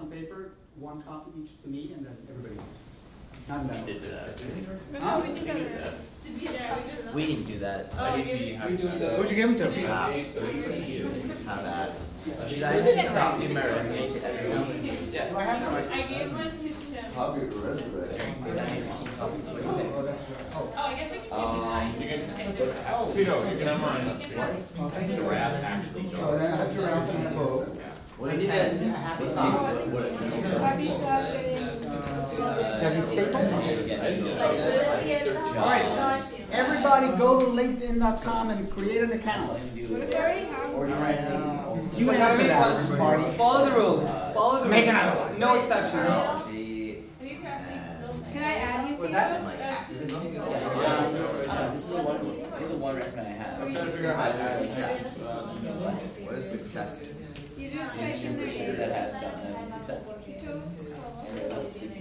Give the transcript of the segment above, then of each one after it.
on paper, 1 copy each to me, and then everybody else. Not in that. We did that. Huh? We did that already. We didn't do that. Oh, you did. Who'd you give them to? Not bad. Did I copy my resume to everyone? Do I have that right? I gave one to Tim. Copy your resume. Oh, I guess I can Vito, you can have mine. The wrap actually. So then I have to wrap and have both. What did you get? Has he stapled? All right, everybody go to LinkedIn.com and create an account. What if I already have one? You answer that, Marty. Follow the rules. Follow the Make rules. another one. No exceptions. I need to actually fill things. Can I add you? Was that This is the one resume I have. I'm trying to figure out how to add next. What is success? You just type in their name. That has done successful.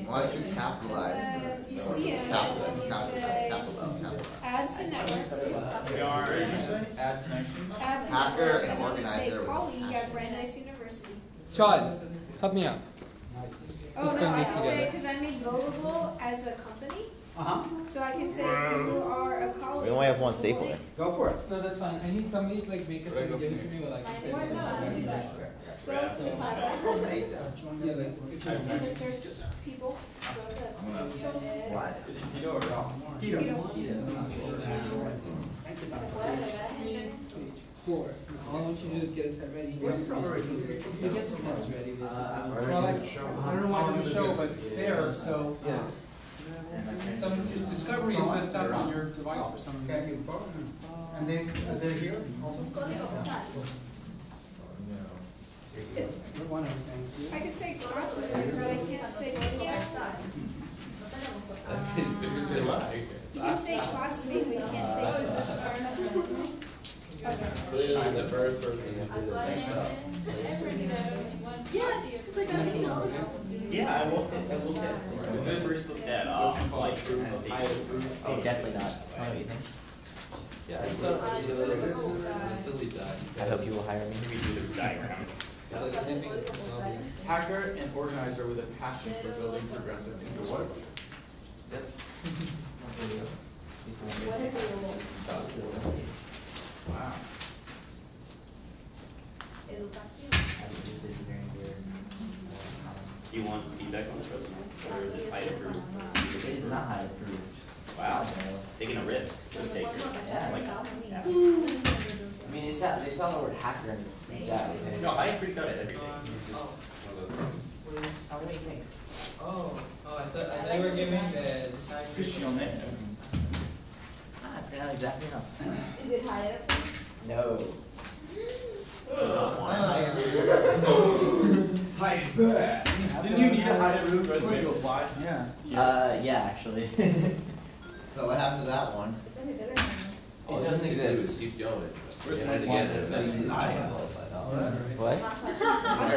Why don't you capitalize? You see it. Add to network. We are interested. Add connections. Add to Hacker network, and and then you organizer say with colleague at passion. Brandeis University. Chad, help me out. Oh Let's no, bring I this can say together. because I made Votable as a company, Uh-huh. so I can say if you are a colleague. We only have one stapler. Go for it. No, that's fine. I need somebody to like make a thing and give it to me or like say Why not? I do that. Go to the top. Yeah, like And the search people. Go to Why? Is it Vito or Val? Peter. four. All I want you to do is get a set ready. You get the sets ready. Well, like, I don't know why it doesn't show, but it's there, so. Yeah. Some discovery is messed up on your device for some Okay, reason. you both. And they're here also? It's, We're one everything. I could say crossword, but I can't say outside. You can say classmate, but you can't say. Okay. The first person. Yeah, I looked at it. Is this First looked at, like, proof of the. Oh, definitely not. What do you think? Yeah, I thought the silly side. I hope you will hire me. Redo the diagram. It's like the same thing. Hacker and organizer with a passion for building progressive into what? Wow. Do you want feedback on this resume? Or is it high approved? It is not high approved. Wow, taking a risk, just take it. Yeah. Like, yeah. I mean, they saw the word hacker and freaked out. Okay? No, high freaks out at everything. It's just one of those things. What do you think? I thought you were giving the design. Christian name. Not exactly enough. Is it higher? No. Height is bad. Didn't you need a high approved resume to apply? Yeah. Yeah, actually. So what happened to that one? It doesn't exist. Keep going. Where's Yeah, my again, one? it's not easy. What? I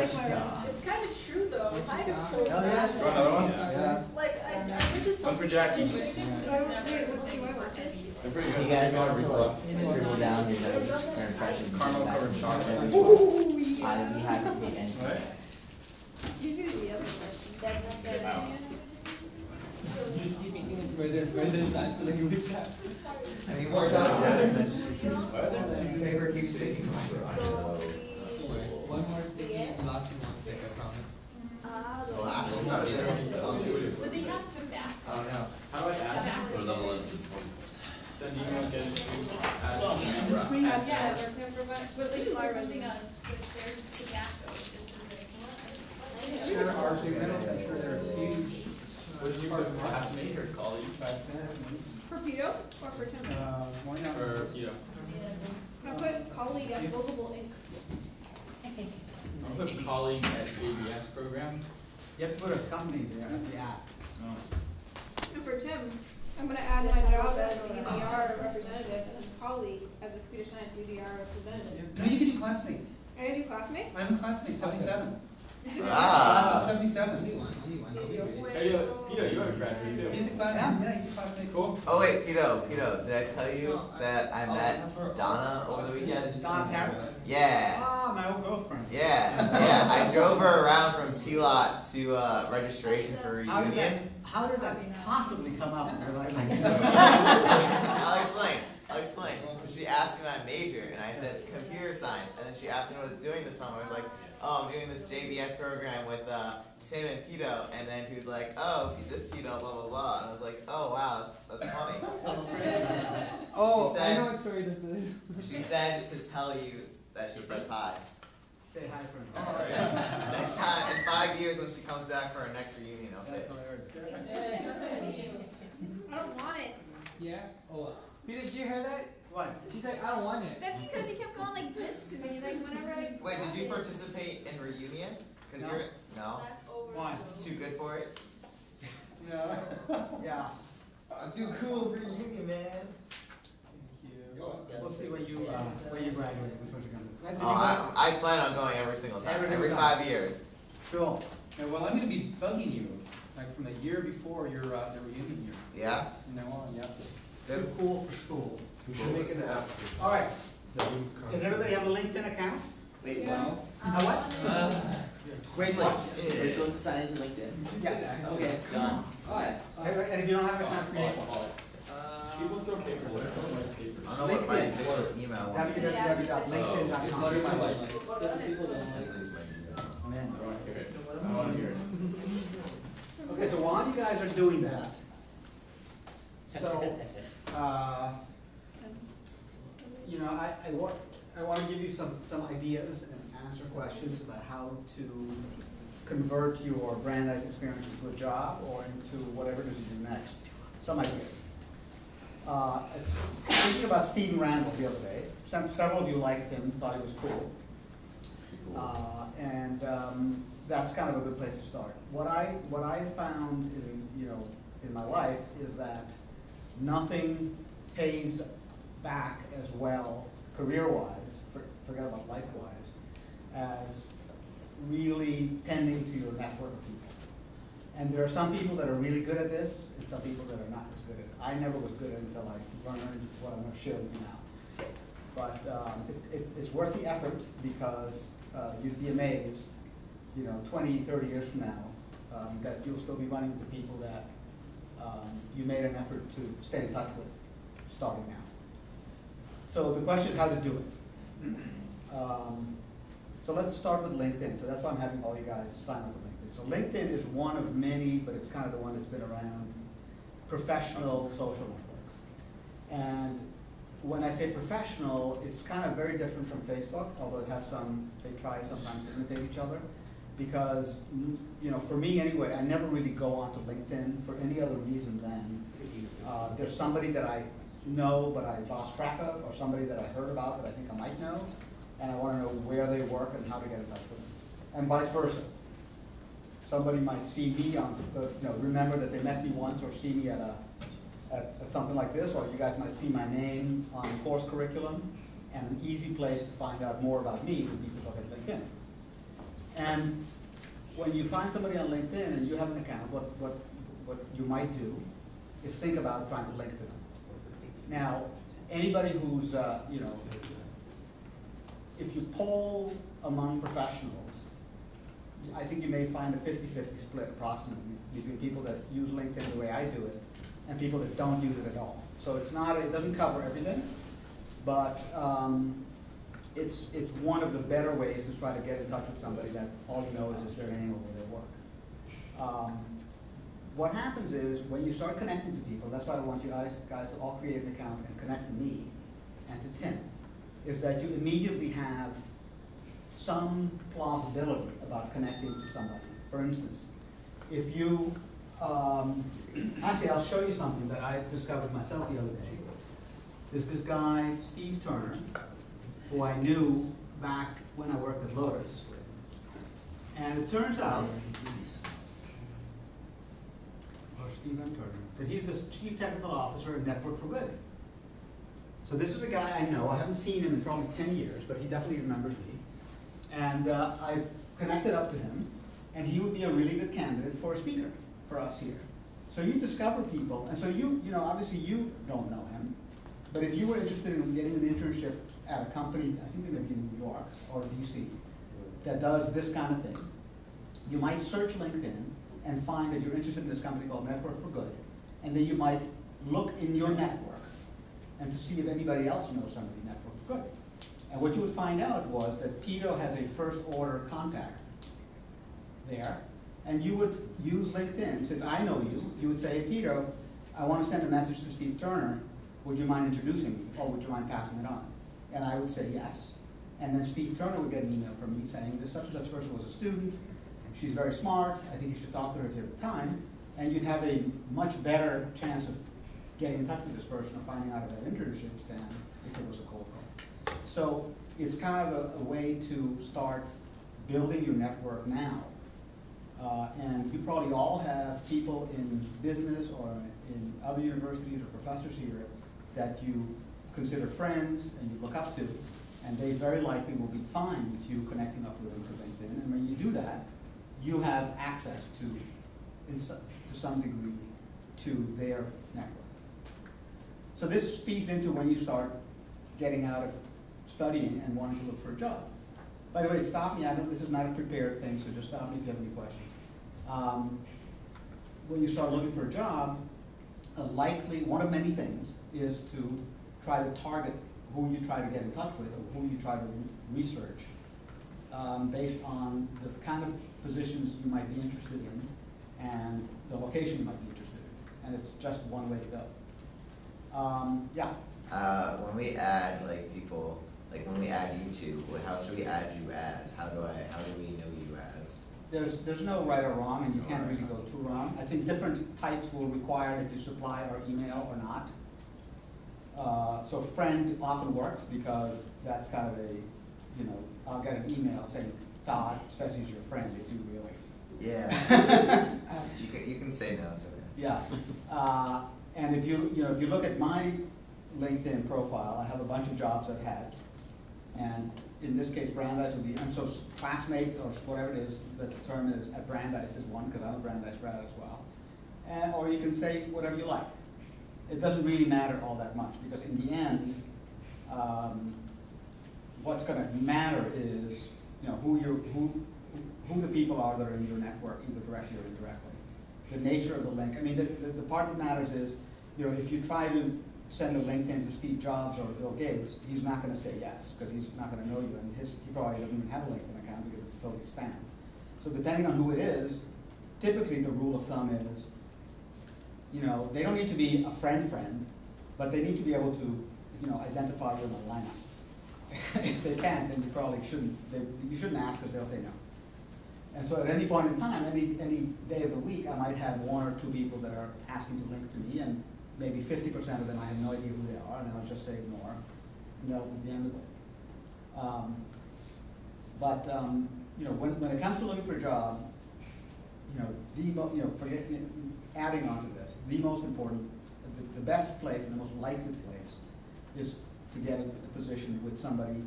like my It's kind of true though. Height is so Oh, yeah. bad. Another one? Yeah. Like I did this. One for Jackie. Wait, what do I work as? I'm pretty You good. guys want to like scribble down your notes or impressions? Caramel covered chocolate. We haven't made anything. What? Usually the other question. Wow. You just keep eating it further and further inside for like a week. Any more time? Why are there two? Paper keeps sticking. One more sticky, the last one stick, I promise. The last Not one. either. But they have to back. Oh no. How do I add? Or double it? So do you want to get it to add? Yeah, we're gonna provide, but like our resume does, but there's the back though, it's just a bit. Sure, RJ Reynolds, I'm sure they're huge. What did you put, classmate or colleague? For Pito or for Tim? Why not? Or, you know, I put colleague at Votable Inc. I'll put colleague at JBS program. You have to put a company there, the app. No. And for Tim, I'm gonna add my job as a UDR representative and then colleague as a computer science UDR representative. No, you can do classmate. Are you gonna do classmate? I'm a classmate, 77. You do Ah. Class of 77. Only one. Hey, Peter, you have a graduate too. He's a classmate, yeah, he's a classmate. Cool. Oh wait, Pito, did I tell you that I met Donna over the weekend? Donna Terrence? Yeah. Ah, my old girlfriend. Yeah, I drove her around from T-Lot to registration for How did reunion. that possibly come up? I'll explain. She asked me my major, and I said computer science. And then she asked me what I was doing this summer. I was like, oh, I'm doing this JBS program with Tim and Pito. And then she was like, oh, this Pito, blah, blah, blah. And I was like, oh, wow, that's funny. Oh, She I said- know what story this is. She said to tell you that she says hi. Say hi for me. Next time, in 5 years when she comes back for her next reunion, I'll say That's it. hilarious. I don't want it. Yeah? Oh, Peter, did you hear that? What? She's like, I don't want it. That's because he kept going like this to me, like whenever I. Wait, did you participate in reunion? Because No. you're no Why? too good for it. No. Yeah. Too cool for reunion, man. Thank you. We'll see when you graduate, which one you're gonna do. When did you Oh, I plan on going every single time, Every every single 5 years. go? Cool. Yeah, well, I'm gonna be bugging you, like from the year before your the reunion year. Yeah. From now on, yeah. Too cool for school. We should make an application. All right. That we Does everybody have a LinkedIn account? Wait, No. A what? Great We're place. supposed to sign into LinkedIn? Yes. Okay, done. Alright. And if you don't have an account, create one. People throw papers away. I don't like papers. I don't know what my official email was. www.linkedin.com. Just let her my life. Amen. Okay. I want to hear it. Okay, so while you guys are doing that, so, you know, I want to give you some ideas and answer questions about how to convert your Brandeis experience into a job or into whatever it is you do next. Some ideas. It's thinking about Stephen Randall the other day. Several of you liked him, thought he was cool. That's kind of a good place to start. What I found in my life is that nothing pays back as well career-wise, forget about life-wise, as really tending to your network of people. And there are some people that are really good at this, and some people that are not as good at it. I never was good at it until I learned what I'm going to show you now. But it's worth the effort because you'd be amazed, 20, 30 years from now, that you'll still be running into people that you made an effort to stay in touch with, starting now. So the question is how to do it. So let's start with LinkedIn. So that's why I'm having all you guys sign up to LinkedIn. So LinkedIn is one of many, but it's kind of the one that's been around, professional social networks. And when I say professional, it's kind of very different from Facebook, although it has they try sometimes to imitate each other. Because, for me anyway, I never really go onto LinkedIn for any other reason than there's somebody that I know but I lost track of, or somebody that I heard about that I think I might know, and I want to know where they work and how to get in touch with them. And vice versa. Somebody might see me remember that they met me once or see me at something like this, or you guys might see my name on the course curriculum, and an easy place to find out more about me would be to look at LinkedIn. And when you find somebody on LinkedIn and you have an account, what you might do is think about trying to link to them. Now, anybody who's, if you poll among professionals, I think you may find a 50-50 split approximately between people that use LinkedIn the way I do it and people that don't use it at all. So it doesn't cover everything, but it's one of the better ways to try to get in touch with somebody that all you know is just their name or where they work. What happens is when you start connecting to people, that's why I want you guys to all create an account and connect to me and to Tim, is that you immediately have some plausibility about connecting to somebody. For instance, if you, actually I'll show you something that I discovered myself the other day. There's this guy, Steve Turner, who I knew back when I worked at Lotus. And it turns out, or Stephen Turner, that he's the Chief Technical Officer at Network for Good. So this is a guy I know. I haven't seen him in probably 10 years, but he definitely remembers me. And I connected up to him, and he would be a really good candidate for a speaker for us here. So you discover people, and so obviously you don't know him, but if you were interested in getting an internship at a company, I think they may be in New York or DC, that does this kind of thing, you might search LinkedIn and find that you're interested in this company called Network for Good. And then you might look in your network and to see if anybody else knows somebody in Network for Good. And what you would find out was that Peter has a first order contact there. And you would use LinkedIn, since I know you would say, hey, Peter, I want to send a message to Steve Turner. Would you mind introducing me, or would you mind passing it on? And I would say yes. And then Steve Turner would get an email from me saying, this such and such person was a student. She's very smart. I think you should talk to her if you have time. And you'd have a much better chance of getting in touch with this person or finding out about internships than if it was a cold call. So it's kind of a way to start building your network now. And you probably all have people in business or in other universities or professors here that you consider friends and you look up to, and they very likely will be fine with you connecting up with them to LinkedIn. And when you do that, you have access to some degree to their network. So this feeds into when you start getting out of studying and wanting to look for a job. By the way, stop me. I know this is not a prepared thing, so just stop me if you have any questions. When you start looking for a job, likely one of many things is to try to target who you try to get in touch with or who you try to research based on the kind of positions you might be interested in and the location you might be interested in. And it's just one way to go. Yeah? When we add like people, like when we add you two, how should we add you as? How do we know you as? There's no right or wrong, and you can't really go too wrong. I think different types will require that you supply our email or not. So friend often works because that's kind of a, I'll get an email saying, Todd says he's your friend, is he really? Yeah. you can say no, it's okay. Yeah. And if you look at my LinkedIn profile, I have a bunch of jobs I've had. And in this case, Brandeis would be, and so classmate or whatever it is, the term is at Brandeis is one, because I'm a Brandeis grad as well. And, or you can say whatever you like. It doesn't really matter all that much, because in the end, what's going to matter is who the people are that are in your network, either directly or indirectly. The nature of the link. I mean, the part that matters is, if you try to send a LinkedIn to Steve Jobs or Bill Gates, he's not going to say yes, because he's not going to know you, and he probably doesn't even have a LinkedIn account because it's totally spam. So depending on who it is, typically the rule of thumb is, they don't need to be a friend, but they need to be able to, identify you in a lineup. If they can't, then you probably shouldn't. You shouldn't ask, because they'll say no. And so at any point in time, any day of the week, I might have one or two people that are asking to link to me, and maybe 50% of them I have no idea who they are, and I'll just say ignore, and that'll be the end of it. When it comes to looking for a job, adding on to this, the most important, the best place and the most likely place is to get a position with somebody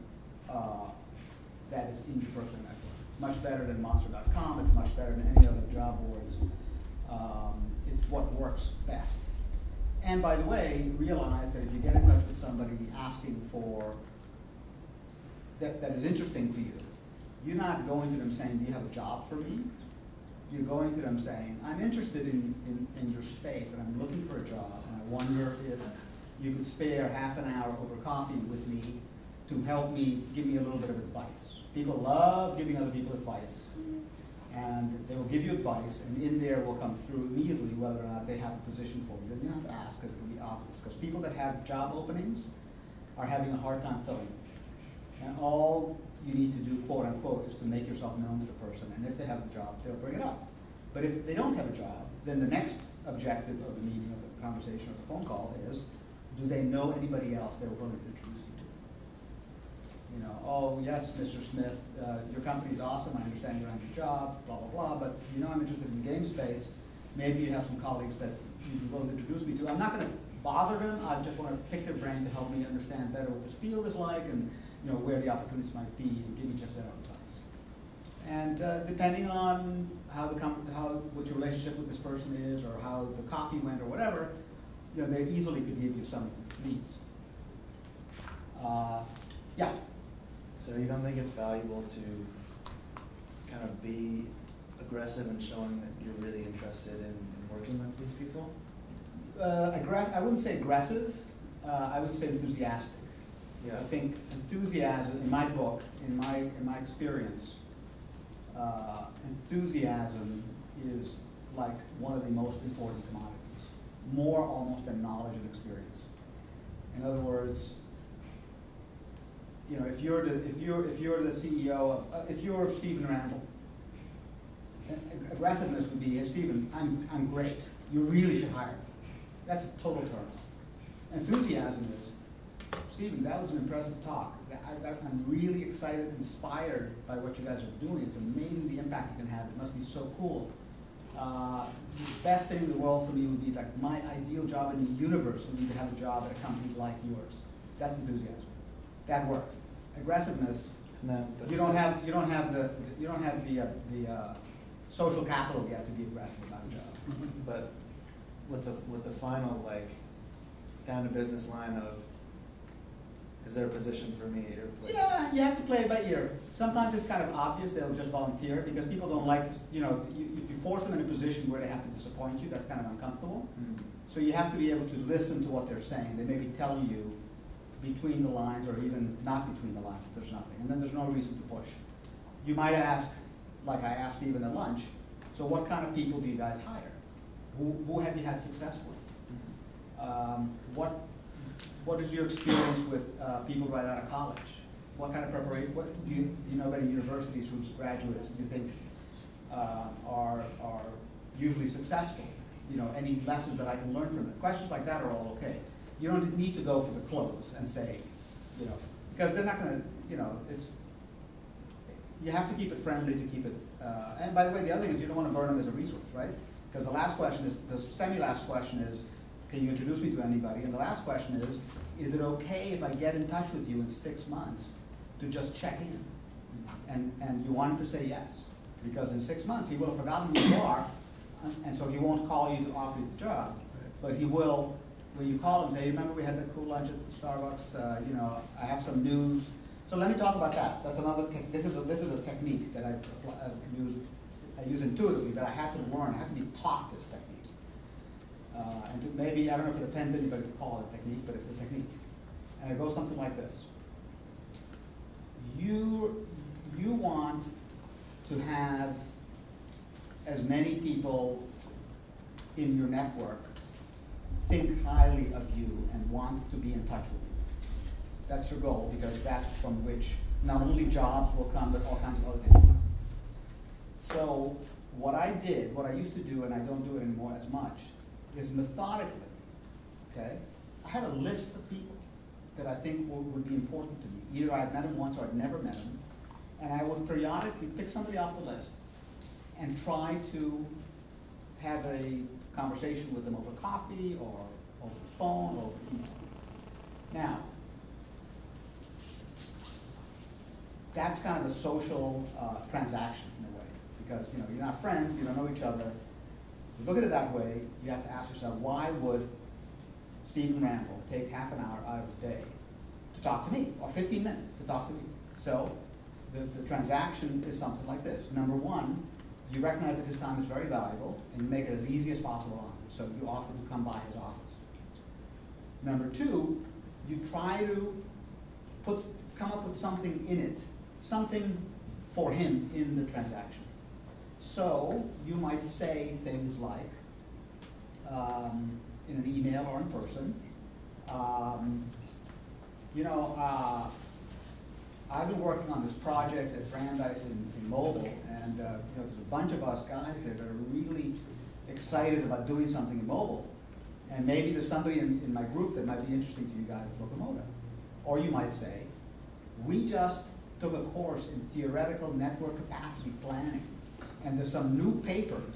that is in your personal network. It's much better than Monster.com. It's much better than any other job boards. It's what works best. And by the way, realize that if you get in touch with somebody asking for, that is interesting to you, you're not going to them saying, do you have a job for me? You're going to them saying, I'm interested in your space and I'm looking for a job, and I wonder if you could spare half an hour over coffee with me to help me, give me a little bit of advice. People love giving other people advice. And they will give you advice, and in there will come through immediately whether or not they have a position for you. You don't have to ask, because it will be obvious. Because people that have job openings are having a hard time filling them. And all you need to do, quote unquote, is to make yourself known to the person. And if they have a job, they'll bring it up. But if they don't have a job, then the next objective of the meeting, of the conversation, or the phone call is, do they know anybody else they're willing to introduce you to? Oh yes, Mr. Smith, your company's awesome, I understand you don't have a job, blah, blah, blah, but I'm interested in the game space. Maybe you have some colleagues that you'd be willing to introduce me to. I'm not going to bother them, I just want to pick their brain to help me understand better what this field is like, and where the opportunities might be, and give me just their advice. And depending on what your relationship with this person is, or how the coffee went, or whatever, they easily could give you some leads. So you don't think it's valuable to kind of be a aggressive in showing that you're really interested in working with these people? I wouldn't say aggressive, I would say enthusiastic. Yeah. I think enthusiasm, in my book, in my experience, enthusiasm is like one of the most important commodities, more almost than knowledge and experience. In other words, you know, if you're the CEO, if you're Stephen Randall, aggressiveness would be, hey, Stephen, I'm great. You really should hire me. That's a total turn. Enthusiasm is, Stephen, that was an impressive talk. I'm really excited, inspired by what you guys are doing. It's amazing the impact you can have. It must be so cool. The best thing in the world for me would be like my ideal job in the universe would be to have a job at a company like yours. That's enthusiasm. That works. Aggressiveness. You don't have the social capital yet to be aggressive about a job. But with the final, like, down to business line of, is there a position for me at your place? Yeah, you have to play it by ear. Sometimes it's kind of obvious, they'll just volunteer because people don't like to, you know, if you force them in a position where they have to disappoint you, that's kind of uncomfortable. So you have to be able to listen to what they're saying. They may be telling you between the lines or even not between the lines if there's nothing. And then there's no reason to push. You might ask, like I asked Stephen at lunch, so what kind of people do you guys hire? Who have you had success with? What is your experience with people right out of college? What kind of preparation? Do you know of any universities whose graduates do you think are usually successful? You know, any lessons that I can learn from them? Questions like that are all okay. You don't need to go for the close and say, you know, because they're not going to, you know, you have to keep it friendly to keep it. And by the way, the other thing is you don't want to burn them as a resource, right? Because the last question is, the semi-last question is, can you introduce me to anybody? And the last question is it okay if I get in touch with you in 6 months to just check in? And you want him to say yes, because in 6 months he will have forgotten who you are, and so he won't call you to offer you the job, but he will, when you call him, say, remember we had that cool lunch at the Starbucks, you know, I have some news. So let me talk about that. That's another, this is a technique that I've used. I use intuitively, but I have to learn, I have to be taught this technique. And maybe, I don't know if it offends anybody to call it a technique, but it's a technique. And it goes something like this. You want to have as many people in your network think highly of you and want to be in touch with you. That's your goal, because that's from which not only jobs will come, but all kinds of other things will come. So what I used to do, and I don't do it anymore as much, is methodically, okay? I had a list of people that I think would be important to me. Either I'd met them once or I'd never met them, and I would periodically pick somebody off the list and try to have a conversation with them over coffee or over the phone or over email. Now, that's kind of a social transaction in a way, because you know you're not friends, you don't know each other. You look at it that way, you have to ask yourself, why would Stephen Randall take half an hour out of his day to talk to me, or 15 minutes to talk to me? So the transaction is something like this. Number one, you recognize that his time is very valuable, and you make it as easy as possible on him. So you offer to come by his office. Number two, you try to come up with something in it, something for him in the transaction. So you might say things like, in an email or in person, you know, I've been working on this project at Brandeis in mobile, and you know, there's a bunch of us guys there that are really excited about doing something in mobile. And maybe there's somebody in my group that might be interesting to you guys at Locomotive. Or you might say, we just took a course in theoretical network capacity planning, and there's some new papers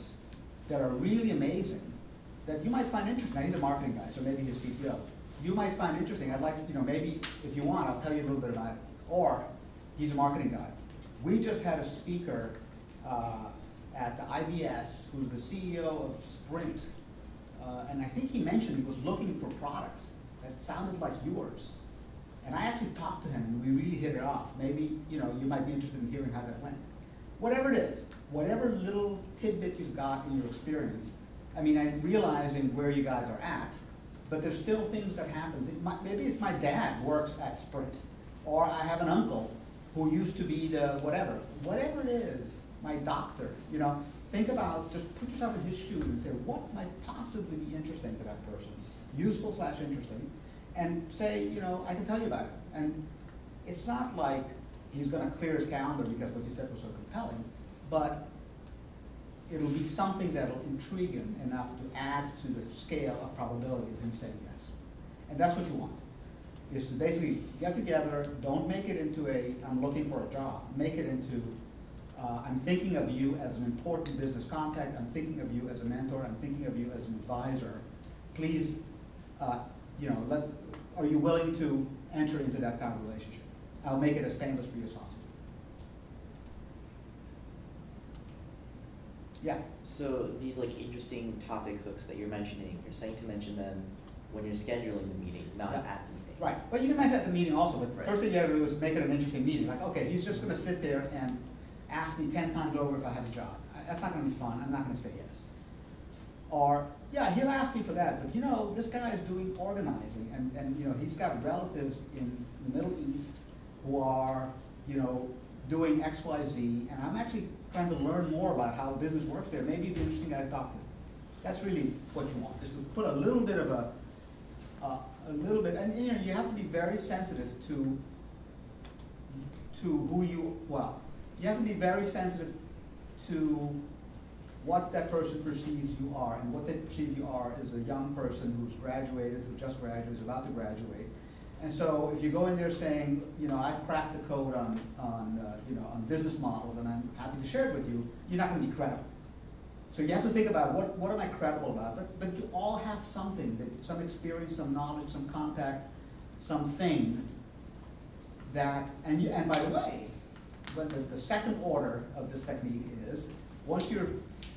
that are really amazing that you might find interesting. Now, he's a marketing guy, so maybe he's CTO. You might find interesting. I'd like, you know, maybe if you want, I'll tell you a little bit about it. Or he's a marketing guy. We just had a speaker at the IBS who's the CEO of Sprint, and I think he mentioned he was looking for products that sounded like yours. And I actually talked to him, and we really hit it off. Maybe, you know, you might be interested in hearing how that went. whatever it is, whatever little tidbit you've got in your experience. I mean, I'm realizing where you guys are at, but there's still things that happen. Maybe it's my dad works at Sprint, or I have an uncle who used to be the whatever. Whatever it is, my doctor, you know, think about, just put yourself in his shoes and say, what might possibly be interesting to that person, useful / interesting, and say, you know, I can tell you about it. And it's not like he's gonna clear his calendar because what you said was so compelling, but it'll be something that'll intrigue him enough to add to the scale of probability of him saying yes. And that's what you want, is to basically get together, don't make it into a, I'm looking for a job, make it into, I'm thinking of you as an important business contact, I'm thinking of you as a mentor, I'm thinking of you as an advisor. Please, you know, are you willing to enter into that kind of relationship? I'll make it as painless for you as possible. Yeah? So these like interesting topic hooks that you're mentioning, you're saying to mention them when you're scheduling the meeting, not Yeah. at the meeting. Right, well, you can mention at the meeting also, but the Right. first thing you gotta do is make it an interesting meeting. Like, okay, he's just gonna sit there and ask me 10 times over if I have a job. That's not gonna be fun, I'm not gonna say yes. Or, yeah, he'll ask me for that, but you know, this guy is doing organizing, and you know, he's got relatives in the Middle East who are, you know, doing X, Y, Z, and I'm actually trying to learn more about how business works there. Maybe it'd be interesting guy to talk to. That's really what you want, is to put a little bit of and you know, you have to be very sensitive to who you, well, you have to be very sensitive to what that person perceives you are, and what they perceive you are is a young person who's graduated, who just graduated, who's about to graduate. And so if you go in there saying, you know, I cracked the code on you know, on business models and I'm happy to share it with you, you're not going to be credible. So you have to think about what am I credible about, but you all have something, some experience, some knowledge, some contact, something that, and by the way, when the second order of this technique is, once you're,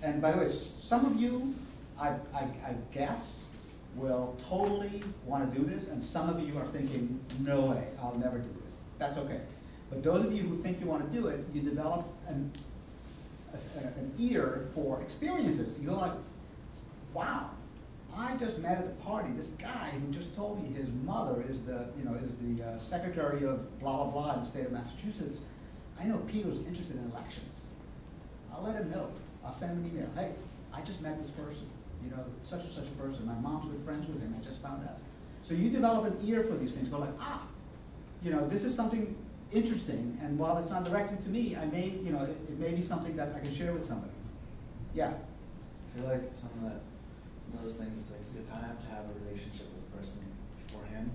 and by the way, some of you, I guess, will totally want to do this, and some of you are thinking, no way, I'll never do this. That's okay. But those of you who think you want to do it, you develop an ear for experiences. You're like, wow, I just met at the party this guy who just told me his mother is the, you know, is the secretary of blah, blah, blah in the state of Massachusetts. I know Peter's interested in elections. I'll let him know. I'll send him an email. Hey, I just met this person. You know, such and such a person. My mom's good friends with him. I just found out. So you develop an ear for these things. Go like, ah, you know, this is something interesting, and while it's not directly to me, I may, you know, it may be something that I can share with somebody. Yeah. I feel like some of those things, it's like you kind of have to have a relationship with the person beforehand.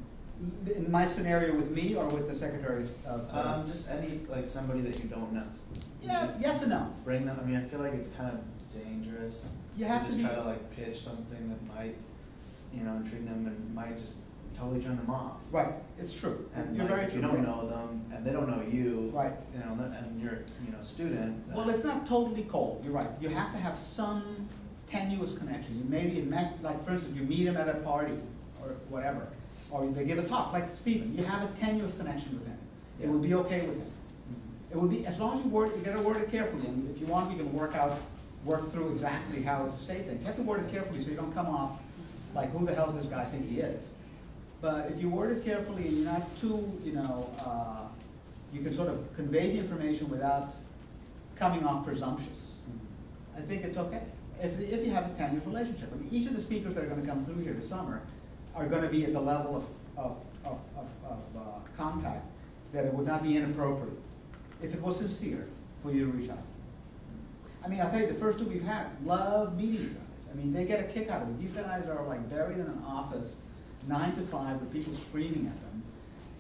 In my scenario, with me or with the secretary of? Just any, like somebody that you don't know. Yeah, yes and no. Bring them, I mean, I feel like it's kind of dangerous. You have to just be, try to like pitch something that might, you know, intrigue them and might just totally turn them off. right, it's true. And You're like, very if true. you don't know them and they don't know you, Right. you know, and you're, you know, a student. Well, it's not totally cold, you're right. You have to have some tenuous connection. You maybe, like for instance, you meet him at a party or whatever, or they give a talk, like Stephen, you have a tenuous connection with him. It will be okay with him. It will be, as long as you gotta word it carefully, and if you want, you can work through exactly how to say things. You have to word it carefully so you don't come off like, who the hell does this guy think he is? But if you word it carefully and you're not too, you know, you can sort of convey the information without coming off presumptuous. I think it's okay. If you have a tenuous relationship. I mean, each of the speakers that are going to come through here this summer are going to be at the level of contact that it would not be inappropriate, if it was sincere, for you to reach out. I mean, I'll tell you, the first two we've had, love meeting you guys. I mean, they get a kick out of it. These guys are like buried in an office, 9 to 5, with people screaming at them.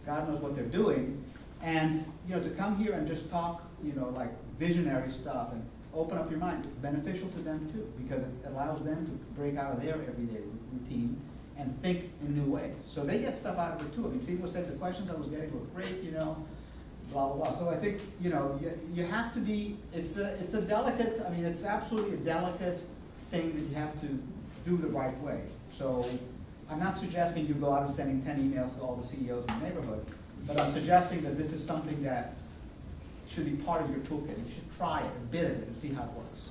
God knows what they're doing. And, you know, to come here and just talk, you know, like visionary stuff and open up your mind, it's beneficial to them too, because it allows them to break out of their everyday routine and think in new ways. So they get stuff out of it too. I mean, Steve was saying the questions I was getting were great, you know, blah, blah, blah. So I think, you know, you have to be, it's a delicate, I mean, it's absolutely a delicate thing that you have to do the right way. So I'm not suggesting you go out and sending 10 emails to all the CEOs in the neighborhood, but I'm suggesting that this is something that should be part of your toolkit. You should try it and bid it and see how it works.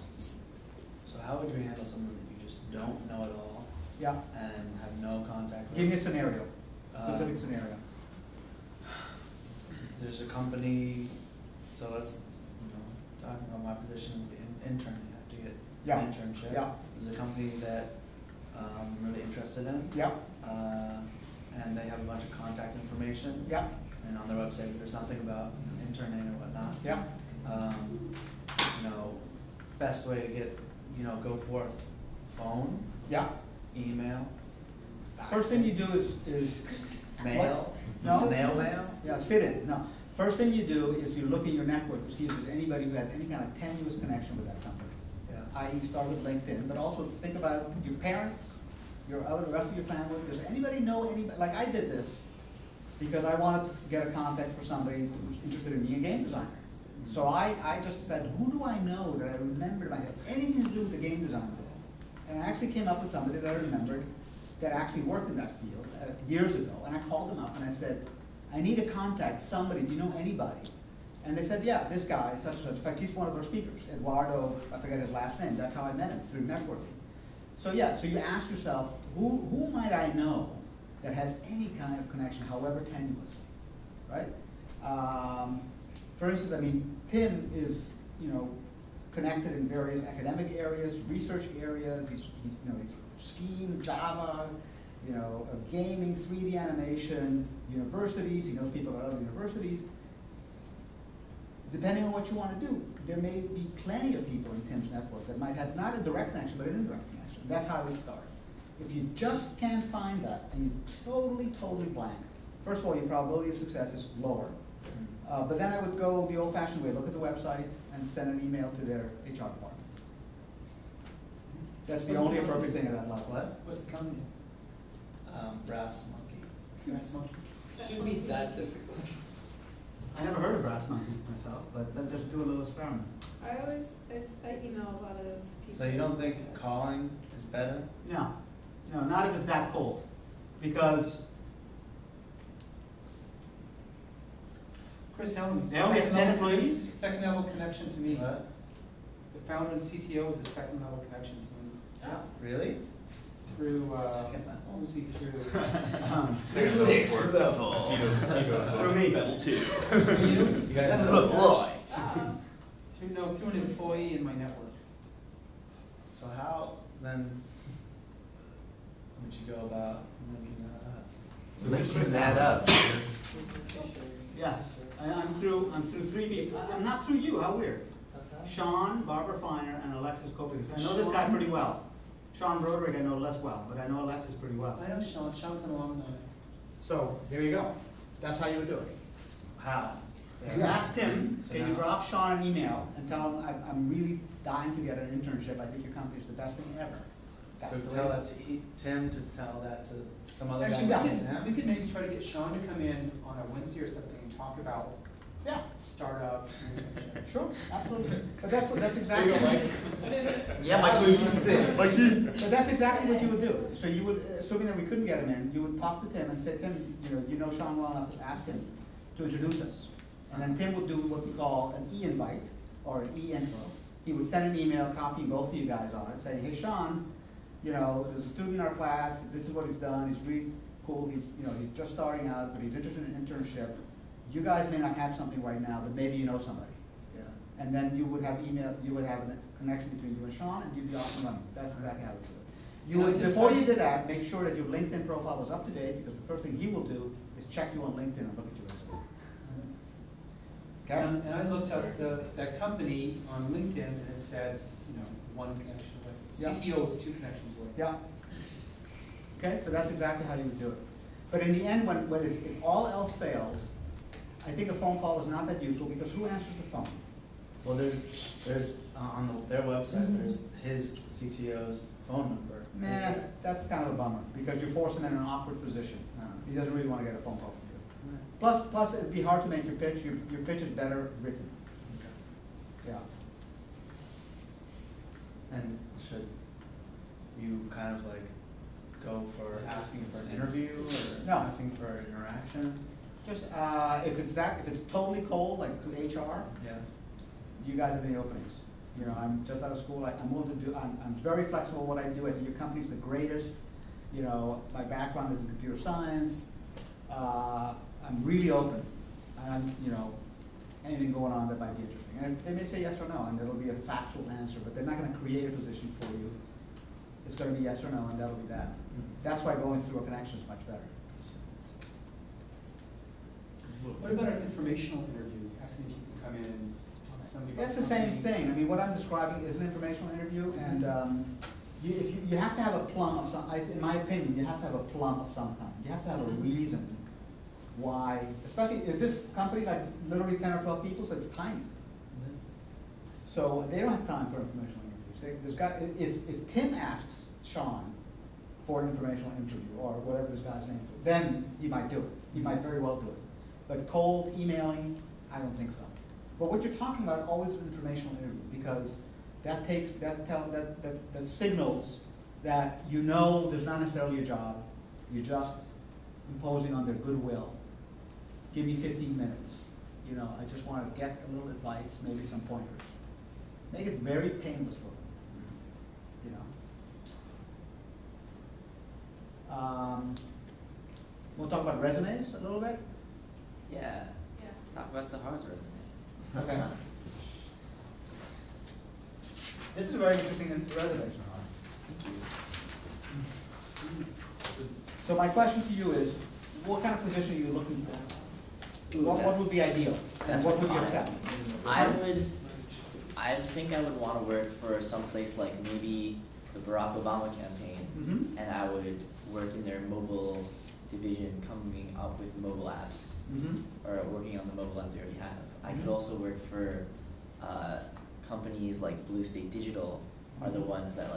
So how would you handle someone that you just don't know at all Yeah. and have no contact with? Give me a scenario, specific scenario. There's a company, so let's, talking about my position with the intern, you have to get Yeah. an internship. Yeah. There's a company that I'm really interested in. Yeah. And they have a bunch of contact information. Yeah. And on their website, there's nothing about interning or whatnot. Yeah. Best way to get, go forth, phone, Yeah. email. First thing you do is Mail, No. snail mail. Yeah, sit in. No. First thing you do is you look in your network to see if there's anybody who has any kind of tenuous connection with that company. Yeah. I.e. start with LinkedIn, but also think about your parents, the rest of your family. Does anybody know anybody? Like I did this because I wanted to get a contact for somebody who was interested in being a game designer. So I just said, who do I know that I remembered might have anything to do with the game design world? And I actually came up with somebody that I remembered that actually worked in that field years ago. And I called them up and I said, I need to contact somebody. Do you know anybody? And they said, yeah, this guy, such and such. In fact, he's one of our speakers, Eduardo, I forget his last name. That's how I met him, through networking. So yeah, so you ask yourself, who might I know that has any kind of connection, however tenuous, right? For instance, I mean, Tim is, connected in various academic areas, research areas. He's Scheme, Java, gaming, 3D animation, universities. He knows people at other universities. Depending on what you want to do, there may be plenty of people in Tim's network that might have not a direct connection, but an indirect connection. That's how we start. If you just can't find that and you totally blank, first of all, your probability of success is lower. But then I would go the old-fashioned way, look at the website and send an email to their HR department. That's the only appropriate thing at that level. What? What's the company? Brass Monkey. Brass Monkey. Shouldn't be that difficult. I never heard of Brass Monkey myself, but let's just do a little experiment. I email a lot of people. So you don't think calling is better? No, not if it's that cold, because Chris Helms. they only have 10 employees. Second level connection to me. What? The founder and CTO is a second level connection to me. Yeah. Really? Through, Second level. what was he through? Sixth level. Through me. Level 2. You? You guys Through an employee in my network. So how then would you go about linking that up? Linking that up. Yes, I'm through 3 people. I'm not through you. How weird. Sean, Barbara Feiner, and Alexis Kopicus. I know this guy pretty well. Sean Broderick I know less well, but I know Alexis pretty well. I know Sean. Sean's an alumni. So there you go. That's how you would do it. How? You ask Tim, So can you now- drop Sean an email and tell him I'm really dying to get an internship. I think your company is the best thing ever. That's So the tell way. that to Tim to tell that to some other Actually, guy. we could maybe try to get Sean to come in on a Wednesday or something and talk about Yeah, startups and internships. sure, absolutely. But that's exactly Yeah, Mikey. But that's exactly what you would do. So you would, assuming that we couldn't get him in, you would talk to Tim and say, Tim, you know Sean well enough to ask him to introduce us. And then Tim would do what we call an e-invite or an e-intro. He would send an email copying both of you guys on it, saying, hey Sean, there's a student in our class, this is what he's done, he's really cool, he's just starting out, but he's interested in an internship. You guys may not have something right now, but maybe you know somebody. Yeah. And then you would have a connection between you and Sean, and you'd be off and running. That's exactly how we do it. You would, before you did that, make sure that your LinkedIn profile was up to date, because the first thing he will do is check you on LinkedIn and look at your resume. Okay? And I looked up that company on LinkedIn and it said, one connection away. Yeah. CTO is 2 connections away. Yeah. Okay, so that's exactly how you would do it. But in the end, when if all else fails, I think a phone call is not that useful, because who answers the phone? Well, there's on their website, there's his CTO's phone number. Nah, that's kind of a bummer, because you force him in an awkward position. He doesn't really want to get a phone call from you. Plus, it'd be hard to make your pitch. Your pitch is better written. Yeah. And should you kind of like go for asking for an interview or No. asking for an interaction? Just, if it's totally cold, like to HR, Yeah. do you guys have any openings? You know, I'm just out of school, I'm willing to do, I'm very flexible what I do, I think your company's the greatest. You know, my background is in computer science, I'm really open. You know, anything going on that might be interesting. And they may say yes or no, and it'll be a factual answer, but they're not gonna create a position for you. It's gonna be yes or no, and that'll be that. That's why going through a connection is much better. What about an informational interview, asking if you can come in and talk to somebody about It's the same something? thing. I mean, what I'm describing is an informational interview, and you have to have a plum of some, in my opinion, you have to have a plum of some kind. You have to have a reason why, especially, is this company like literally 10 or 12 people, so it's tiny. So they don't have time for informational interviews. If Tim asks Sean for an informational interview, or whatever this guy's name is, then he might do it. He might very well do it. But cold emailing, I don't think so. But what you're talking about always an informational interview, because that signals that you know there's not necessarily a job, you're just imposing on their goodwill. Give me 15 minutes. You know, I just want to get a little advice, maybe some pointers. Make it very painless for them. You know. We'll talk about resumes a little bit. Yeah. Talk about Sahar's resume. Okay. This is a very interesting resume, Sahar. So my question to you is, what kind of position are you looking for? What would be ideal? And what would you accept? I think I would want to work for some place like maybe the Barack Obama campaign, and I would work in their mobile division, coming up with mobile apps, or working on the mobile app they already have. I could also work for companies like Blue State Digital, are the ones that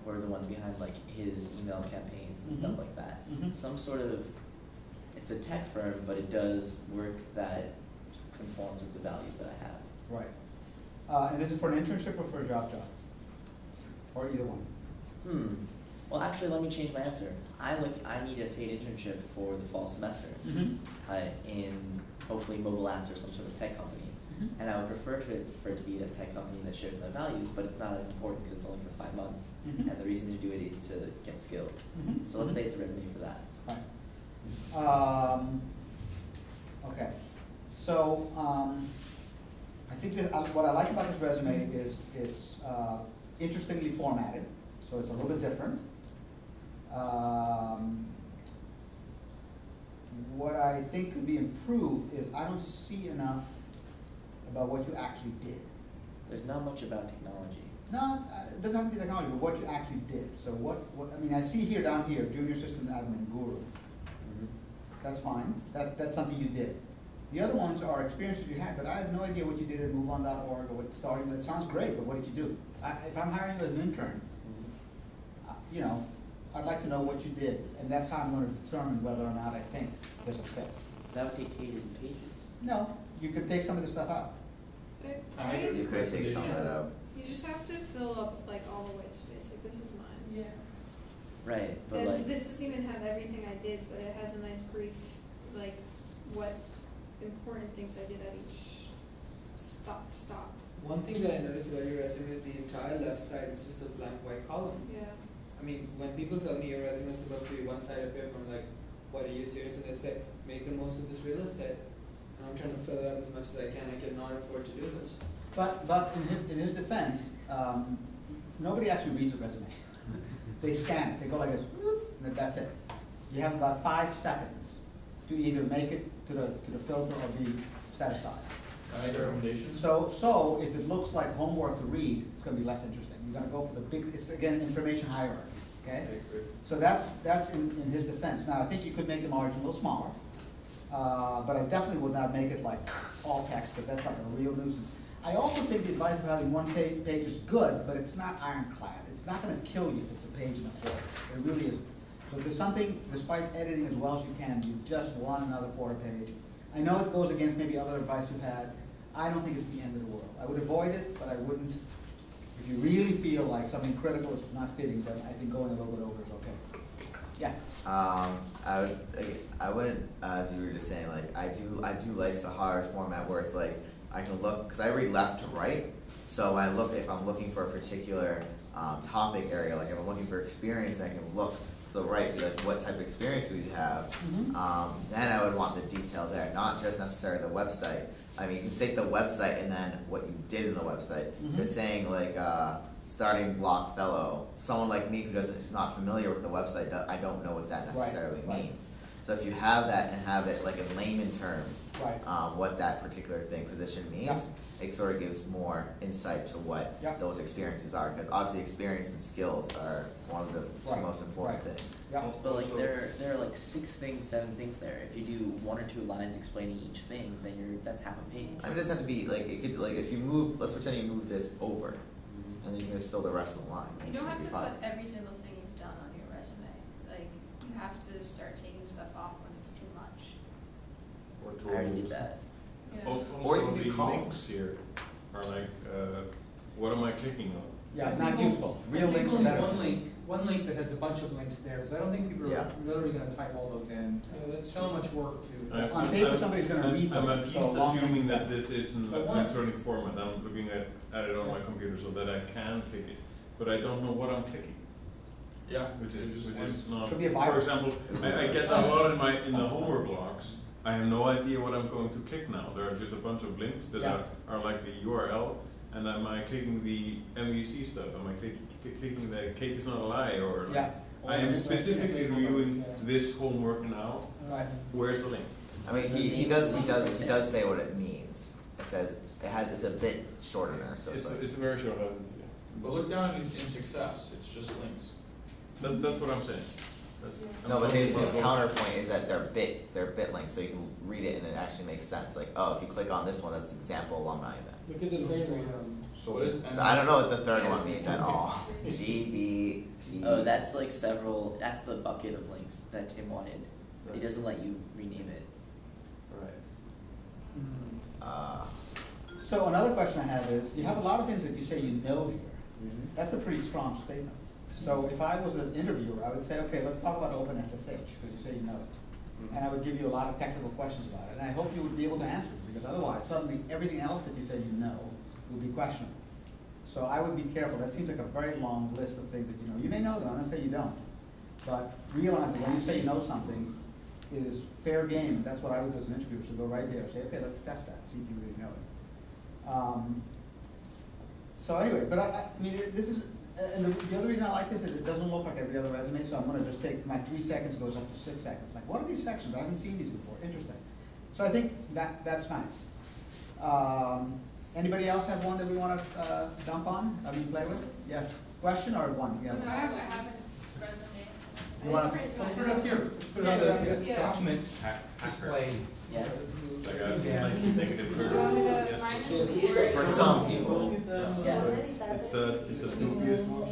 were the ones behind like his email campaigns and stuff like that. Some sort of, it's a tech firm, but it does work that conforms with the values that I have. Right. And this is for an internship or for a job? Or either one? Well, actually, let me change my answer. I need a paid internship for the fall semester in hopefully mobile apps or some sort of tech company. And I would prefer for it to be a tech company that shares my values, but it's not as important because it's only for 5 months. And the reason to do it is to get skills. So let's say it's a resume for that. Right. Okay. So I think that what I like about this resume is it's interestingly formatted, so it's a little bit different. What I think could be improved is I don't see enough about what you actually did. There's not much about technology. No, it doesn't have to be technology, but what you actually did. So what I mean, I see here down here, junior system admin guru. That's fine. That's something you did. The other ones are experiences you had, but I have no idea what you did at MoveOn.org or what starting. That sounds great, but what did you do? If I'm hiring you as an intern, you know, I'd like to know what you did, and that's how I'm going to determine whether or not I think there's a fit. That would take pages and pages. No, you could take some of the stuff out. You could take some of that out. You just have to fill up like all the white space. Like this is mine. Yeah. Right, but And like this doesn't even have everything I did, but it has a nice brief, like what important things I did at each stop. One thing that I noticed about your resume is the entire left side, it's just a blank white column. Yeah. I mean, when people tell me your resume is supposed to be one-sided paper, I'm like, what, are you serious? And they say, make the most of this real estate. And I'm trying to fill it up as much as I can. I cannot afford to do this. But in his defense, nobody actually reads a resume. They scan it. They go like this, whoop, and that's it. You have about 5 seconds to either make it to the filter or be set aside. Recommendations? So if it looks like homework to read, it's going to be less interesting. You're going to go for the big. It's again information hierarchy. Okay. So that's in his defense. Now I think you could make the margin a little smaller, but I definitely would not make it like all text, because that's like a real nuisance. I also think the advice of having one page is good, but it's not ironclad. It's not going to kill you if it's a page and a quarter. It really isn't. So if there's something, despite editing as well as you can, you just want another quarter page. I know it goes against maybe other advice you've had. I don't think it's the end of the world. I would avoid it, but I wouldn't. If you really feel like something critical is not fitting, then I think going a little bit over is okay. Yeah. I wouldn't, as you were just saying, like, I do like Sahara's format where it's like, I can look, because I read left to right, so if I'm looking for a particular topic area, like if I'm looking for experience, I can look to the right, be like, what type of experience do we have? Then I would want the detail there, not just necessarily the website. I mean, you can state the website and then what you did in the website. Because saying like, starting block fellow, someone like me who's not familiar with the website, I don't know what that necessarily means. So if you have that and have it like in layman terms, what that particular position means, it sort of gives more insight to what those experiences are. Because obviously experience and skills are one of the two most important things. But like there are like 6 things, 7 things there. If you do 1 or 2 lines explaining each thing, then that's half a page. I mean, it doesn't have to be like, it could, like, if you move, let's pretend you move this over, and then you can just fill the rest of the line. You don't have to put every single thing you've done on your resume. Like, you have to start taking stuff off when it's too much. I already did that. Yeah. Or you Also, can do the columns. links here are like, what am I clicking on? Yeah, not useful. Real links are better. One link that has a bunch of links there, because I don't think people are literally gonna type all those in. That's so much work to. On paper, somebody's gonna read them, I'm at so least long as assuming it's that this is an electronic format. I'm looking at it on my computer so that I can click it, but I don't know what I'm clicking. Yeah. Which is not. Could be a For virus. example, I get a lot in the homework logs. I have no idea what I'm going to click now. There are just a bunch of links that are like the URL, and am I clicking the MVC stuff? Am I clicking the cake is not a lie, or like, I am specifically reviewing this homework now. Where's the link? I mean, he does say what it means. It says it's a bit shorter there. So It's a very short. But look down in success, it's just links. That's what I'm saying. No, but his counterpoint is that they're bit links, so you can read it and it actually makes sense. Like, oh, if you click on this one, that's example alumni event. Look at this grade one. So what is? I don't know what the third one means at all. GB. Oh, that's like several. That's the bucket of links that Tim wanted. It doesn't let you rename it. Right. So another question I have is, you have a lot of things that you say you know here. That's a pretty strong statement. So if I was an interviewer, I would say, okay, let's talk about OpenSSH, because you say you know it. And I would give you a lot of technical questions about it. And I hope you would be able to answer it, because otherwise, suddenly, everything else that you say you know will be questionable. So I would be careful. That seems like a very long list of things that you know. You may know them, I'm not saying you don't. But realize that when you say you know something, it is fair game. That's what I would do as an interviewer. So go right there and say, okay, let's test that, see if you really know it. So anyway, but I mean, this is, and the other reason I like this is it doesn't look like every other resume, so I'm going to just take my 3 seconds goes up to 6 seconds. Like, what are these sections? I haven't seen these before. Interesting. So I think that's nice. Anybody else have one that we want to dump on? I mean, play with? Yes. Question or one? Yeah. No, I have a resume. You want to? Put it up here. Put it on the document display. Yeah. Like a slightly negative Do you want me to find it? For some people. Yeah. It's a dubious one.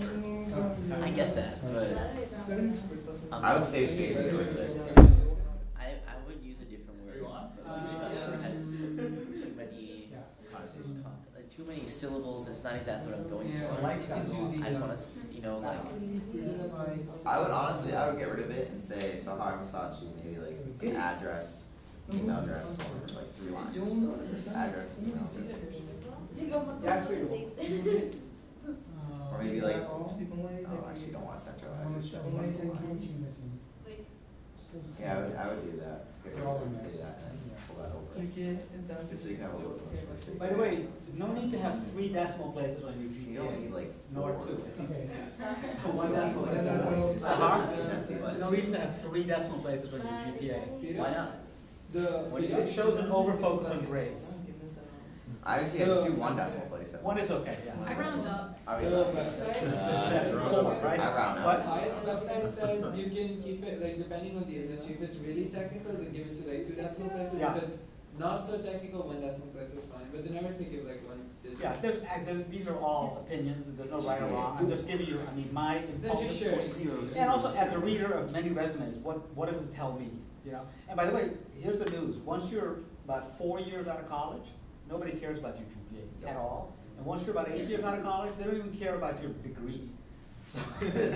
I get that, but I would say Stacey with it. I would use a different word. Has too many syllables. It's not exactly what I'm going for. I just want to, like. I would get rid of it and say Sahara Masachi, maybe like address, email address, or like 3 lines. Address, email address. Or maybe like, oh, actually you don't want to centralize it. That's less than one. Yeah, I would do that. Get rid of it and say that and pull that over. Just so you can have a little bit more space. By the way, no need to have 3 decimal places on your You don't need GPA, like nor 2. Okay. 1 decimal place. Sahar? No reason to have 3 decimal places on your GPA. Why not? It shows an overfocus on grades. I just just do 1 decimal place. 1 is okay, yeah. I round up. I mean, That's 4, right? I round up. But Highest website says you can keep it, like, depending on the industry. If it's really technical, then give it to like 2 decimal places. Yeah. If it's not so technical, 1 decimal place is fine. But they never say give like 1 digit. yeah, these are all opinions, there's no right or wrong. I'm just giving you, I mean, my impulsive just sharing. point. And also, as a reader of many resumes, what does it tell me? You know. And by the way, here's the news: once you're about 4 years out of college, nobody cares about your GPA at all. And once you're about 8 years out of college, they don't even care about your degree. So That's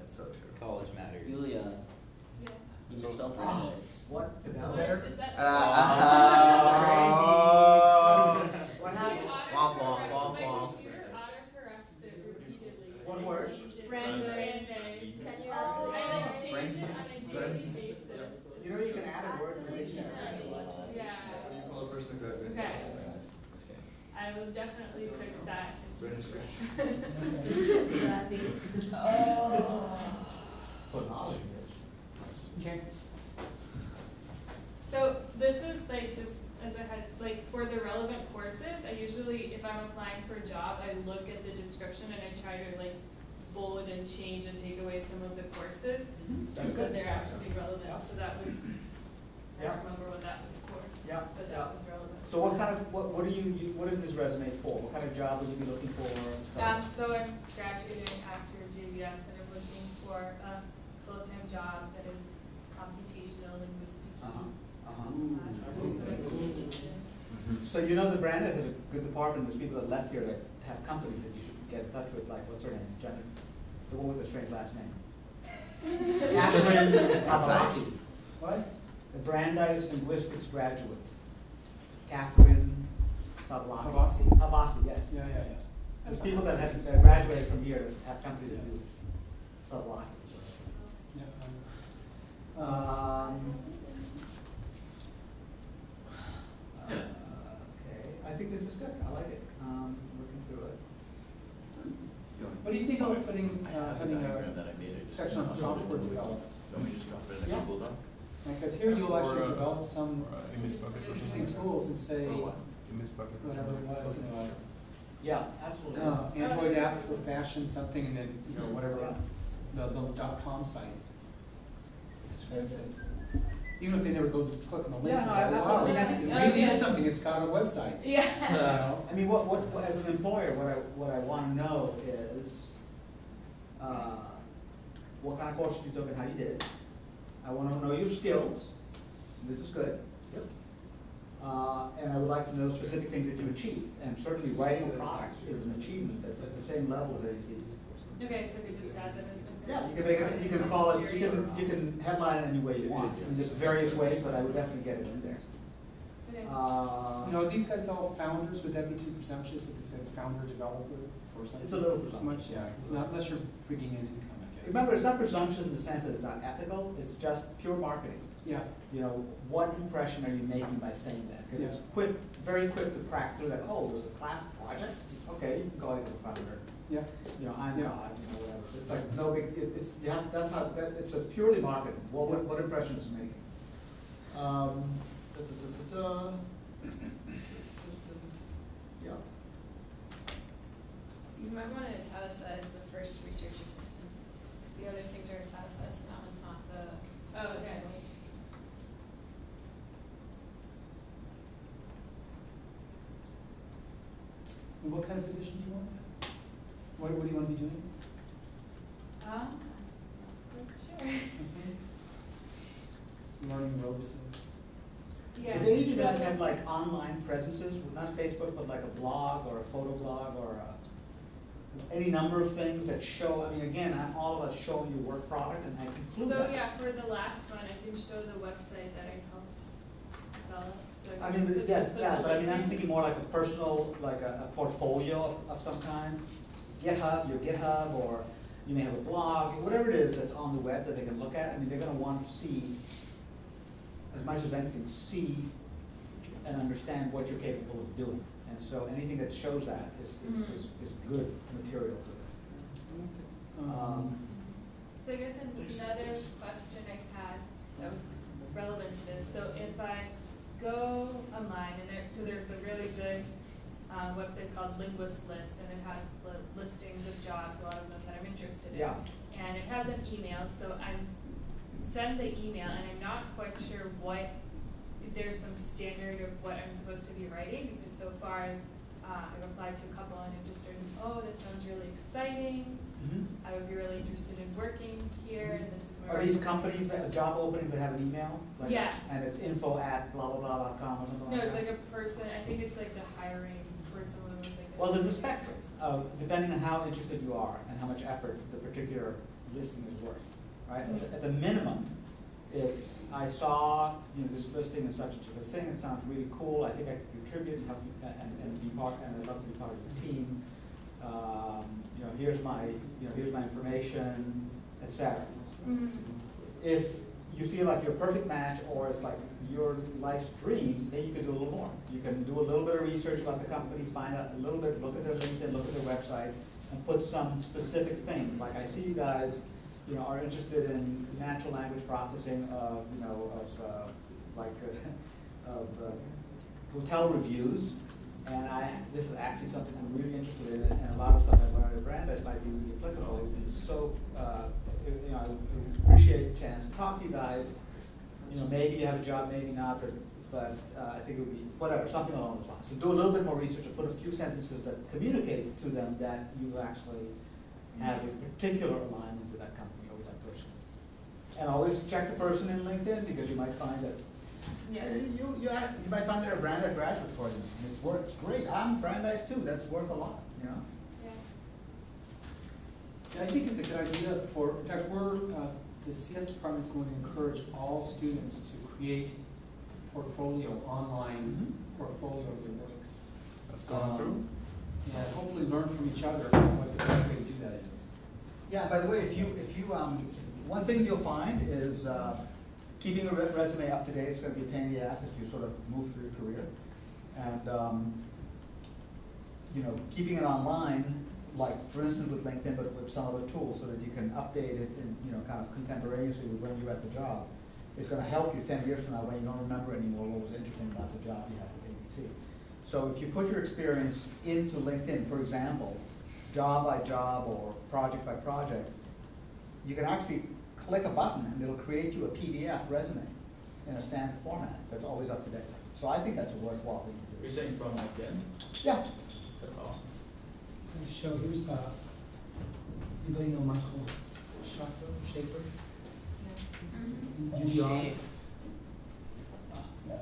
so true. college matters. Julia, Yeah. you misspelled Brandeis. What? What Better? is that? What happened? Womp, womp, womp, My womp. computer autocorrects it repeatedly. One and I word? change it. Brandeis. Brandeis. Can you I like change it on a daily Brandeis. basis. You know you can add a word to the dictionary. Yeah. Call a person who graduates. Okay. Just kidding. I will definitely fix that. British Phonology is. Okay. So this is like just as I had, like for the relevant courses, I usually, if I'm applying for a job, I look at the description and I try to like bold and change and take away some of the courses. That's But good. they're actually relevant, Yeah. so that was, I Yeah. don't remember what that was for, Yeah, but yeah. that was relevant. So what kind of, what do what is this resume for? What kind of job will you be looking for? So I'm graduating after JBS and I'm looking for a full-time job that is computational linguistic. So you know the Brandeis has a good department, there's people that left here that have companies that you should get in touch with, like, what's her name, Jenny? The one with the strange last name. Catherine Havasi. What? The Brandeis linguistics graduate. Catherine Savlaki. Havasi? Havasi, yes. Yeah, yeah, yeah. There's people that have that graduated from here that have companies that do Savlaki. Yeah, Okay, I think this is good, I like it, looking through it. What do you think about putting, having a section on software development? Don't we just drop it in Yeah. a Google Doc? Because here you'll actually Or, develop some or a image bucket or interesting something like that. tools and say, Or what? Image bucket or whatever it something? was, you know, Yeah, absolutely. Android app for fashion something, and then, you know, whatever, Yeah. the .com site describes it. Even if they never go to click on the link. Yeah, no, they're like, wow, absolutely. I think- it really is something, it's got a website. You Yeah. know? I mean, what, as an employer, what I wanna know is, what kind of courses you took and how you did it. I wanna know your skills, this is good. Yep. And I would like to know specific things that you achieved, and certainly writing a product is an achievement that's at the same level as APs. Okay, so we just add that as a. Yeah, you can make it, you can call it, you can headline it any way you want, in just various ways, but I would definitely get it in there. Okay. You know, are these guys all founders? Would that be too presumptuous if they said founder developer or something? It's a little Too much, presumptuous. yeah, it's not, unless you're bringing in income, I guess. Remember, it's not presumptuous in the sense that it's not ethical, it's just pure marketing. Yeah, You know, what impression are you making by saying that? Because it's Yeah. quick, very quick to crack through that, oh, there's a class project, okay, you can call it the founder. yeah. You know, I'm Yeah. God, you know, whatever. It's like, no big, it's, yeah, that's how, it's a purely marketing, what impression is it making? Yeah. You might want to italicize the first research assistant, because the other things are italicized, and that one's not the. Oh, okay. subtitles. And what kind of position do you want? What do you want to be doing? Not sure. Learning ropes and. Yeah. Do any of you guys have like online presences, not Facebook, but like a blog or a photo blog or any number of things that show, I mean, again, I'm all about showing your work product and I conclude So that. yeah, for the last one, I can show the website that I helped develop, so. I just mean, put- yes, just put that, the but I mean, link I'm in. thinking more like a personal, like a portfolio of some kind. GitHub, your GitHub, or you may have a blog, whatever it is that's on the web that they can look at. I mean, they're gonna want to see, as much as anything, see and understand what you're capable of doing. And so anything that shows that is good material for this. So I guess another question I had that was relevant to this, so if I go online and there's a really good website called Linguist List, and it has listings of jobs, a lot of them that I'm interested in. Yeah. And it has an email, so I send the email, and I'm not quite sure if there's some standard of what I'm supposed to be writing, because so far I've applied to a couple and I'm just written, oh, this sounds really exciting. I would be really interested in working here, and this is my. Are these companies, job openings that have an email? Like, Yeah. And it's info@blah-blah-blah.com or something like that? No, it's like a person, I think it's like the hiring for someone who's like. Well, there's a spectrum, depending on how interested you are and how much effort the particular listing is worth. right? At the minimum, it's, I saw, this listing and such and such a thing, it sounds really cool, I think I could contribute and help you, and be part, and I'd love to be part of the team. Here's my information, etc. If you feel like you're a perfect match, or it's like your life's dream, then you can do a little more. You can do a little bit of research about the company, find out a little bit, look at their LinkedIn, look at their website, and put some specific things. Like I see you guys, are interested in natural language processing of, of hotel reviews, and this is actually something I'm really interested in, and a lot of stuff I've learned at Brandeis might be really applicable. It's so, I would appreciate a chance to talk to you guys. Maybe you have a job, maybe not, but I think it would be, whatever, something along those lines. So do a little bit more research and put a few sentences that communicate to them that you actually have a particular alignment with that company or with that person. And always check the person in LinkedIn, because you might find that you might find they're a Brandeis graduate, for instance. It's great. I'm Brandeis too. That's worth a lot, Yeah. I think it's a good idea for, in fact, the CS department is going to encourage all students to create a portfolio, online portfolio of their work. That's going through. And hopefully learn from each other what the best way to do that is. Yeah, by the way, if you one thing you'll find is keeping a resume up to date is going to be a pain in the ass as you sort of move through your career. And keeping it online, like for instance with LinkedIn, but with some other tools, so that you can update it in, kind of contemporaneously with when you're at the job, is going to help you 10 years from now when you don't remember anymore what was interesting about the job you had at ABC. So if you put your experience into LinkedIn, for example, job by job or project by project, you can actually click a button and it'll create you a PDF resume in a standard format that's always up to date. So I think that's a worthwhile thing to do. You're saying from LinkedIn? Yeah. That's awesome. So here's anybody know Michael Schaefer? Mm-hmm. UDR. No.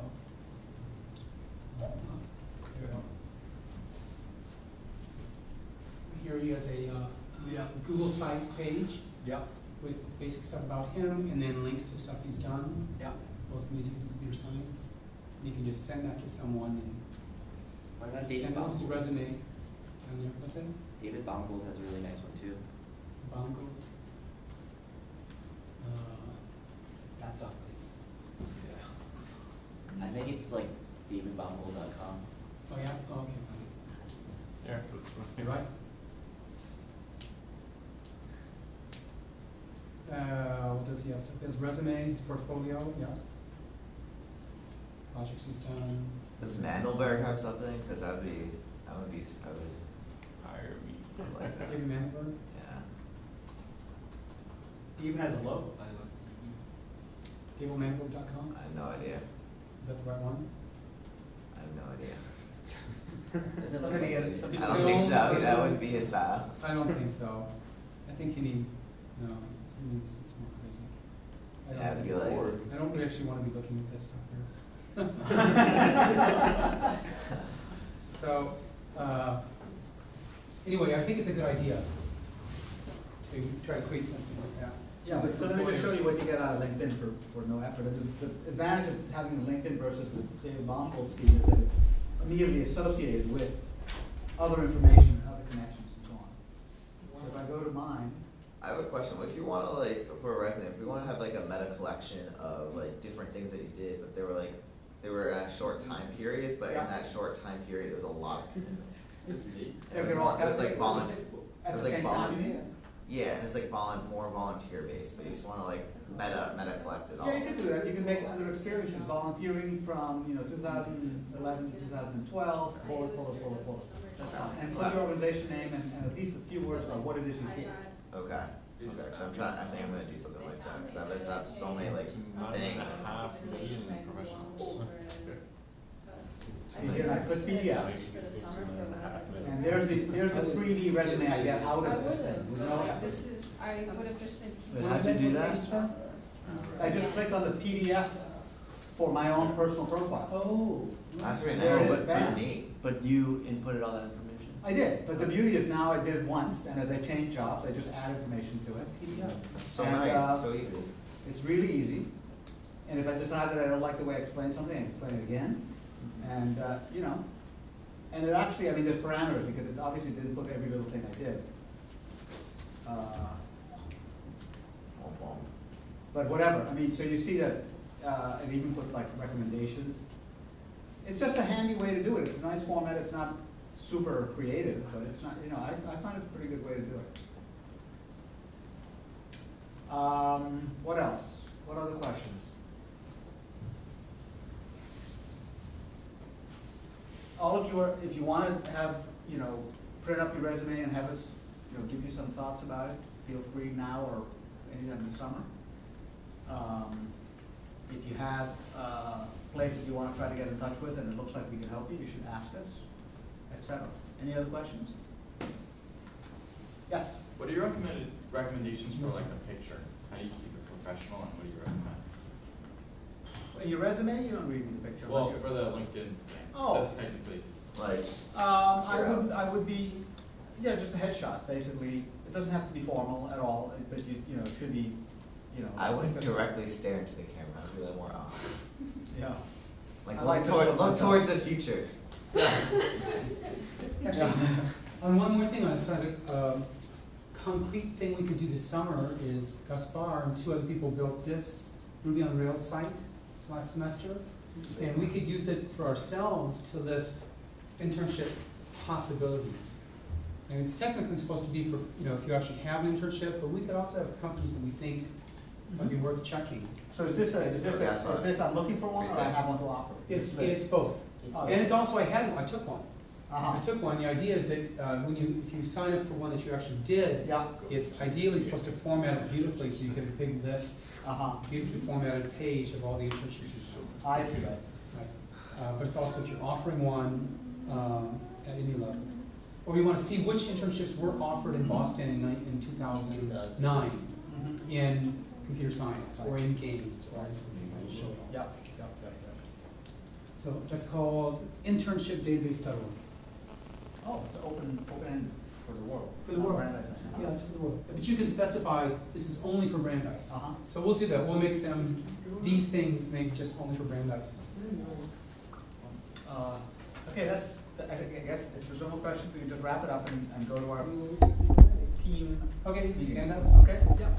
Here he has a Google site page. Yep. With basic stuff about him, and then links to stuff he's done. Yep. Both music and computer science. And you can just send that to someone and What about David his Baumgold? resume. And there, what's that? David Baumgold has a really nice one too. Bongo. That's up. I think it's like davidbaumgold.com. Oh yeah? Oh, okay, fine. Yeah, that's You're right. What does he have? His resume, his portfolio, yeah. Projects he's done. Does Mandelberg have something? Because I would hire me. like that. David Mandelberg? Yeah. He even has a logo. DavidMandelberg.com? I have no idea. Is that the right one? I have no idea. Some I people don't think so. That wouldn't be his style. I don't think so. I think he needs, no, it's more crazy. I don't Yeah, think it'd it's be like- forward. I don't actually want to be looking at this stuff here. So, anyway, I think it's a good idea to try to create something like that. Yeah, but so let me just show you what you get out of LinkedIn for no effort. The advantage of having a LinkedIn versus the David Baumgold scheme is that it's immediately associated with other information, other connections, and so on. So if I go to mine, I have a question. If you want to for a resume, if we want to have like a meta collection of different things that you did, but they were in a short time period, but in that short time period, there was a lot of commitment. It's me. It was like volunteer. at It was the like same time, you mean? Yeah, and it's like more volunteer based, but you just want to meta collect it all. Yeah, you could do that. You can make other experiences, volunteering from 2011 to 2012, pull it. That's fine. And put your organization name and at least a few words about what it is you did. Okay. Okay. So I think I'm gonna do something like that because I just have so many things. 9.5 million professionals. And again, I click PDF, and there's the freebie resume I get out of this thing. with no effort. This is, I would have just been. But how'd you do that? I just click on the PDF for my own personal profile. Oh. That's really There it nice. is, bam. That's neat. But you inputted all that information? I did, but the beauty is now I did it once, and as I change jobs, I just add information to it. It's so And, nice, it's so easy. It's really easy, and if I decide that I don't like the way I explain something, I explain it again, and, you know, and it actually, I mean, there's parameters, because it obviously didn't put every little thing I did. But whatever, I mean, so you see that, it even put like recommendations. It's just a handy way to do it, it's a nice format, it's not super creative, but it's not, you know, I find it's a pretty good way to do it. What else? What other questions? All of you are, if you want to have, you know, print up your resume and have us, you know, give you some thoughts about it, feel free now or anytime in the summer. If you have a place that you want to try to get in touch with and it looks like we can help you, you should ask us, etc. Any other questions? Yes? What are your recommendations for like a picture? How do you keep it professional, and what do you recommend? In your resume, you don't really need a picture. Well, unless for the LinkedIn thing, Oh. that's technically. Like, I would be, yeah, just a headshot, basically. It doesn't have to be formal at all, but you know, it should be, you know. I wouldn't directly stare into the camera, I'd be like more off. Yeah. Like, I like look towards the future. Actually, on one more thing on a side, concrete thing we could do this summer is Gaspar and 2 other people built this Ruby on Rails site last semester, and we could use it for ourselves to list internship possibilities. And it's technically supposed to be for, you know, if you actually have an internship, but we could also have companies that we think might be worth checking. So is this I'm looking for one, or I have one to offer? It's both. Oh, And it's also, I took one. Uh-huh. I took one. The idea is that if you sign up for one that you actually did, Yeah. it's ideally supposed to format it beautifully so you get a big list, beautifully formatted page of all the internships you saw. I see that. Right. But it's also if you're offering one at any level. Or we want to see which internships were offered in Boston in 2009 in computer science or in games or in something like that. Yeah. So that's called internshipdatabase.org. Oh, it's open-ended for the world. For the world. Yeah, it's for the world. But you can specify this is only for Brandeis. So we'll do that. We'll make them, these things maybe just only for Brandeis. Okay, I guess if there's no more questions, we can just wrap it up and go to our team. Okay, meeting. stand up. Okay, yeah.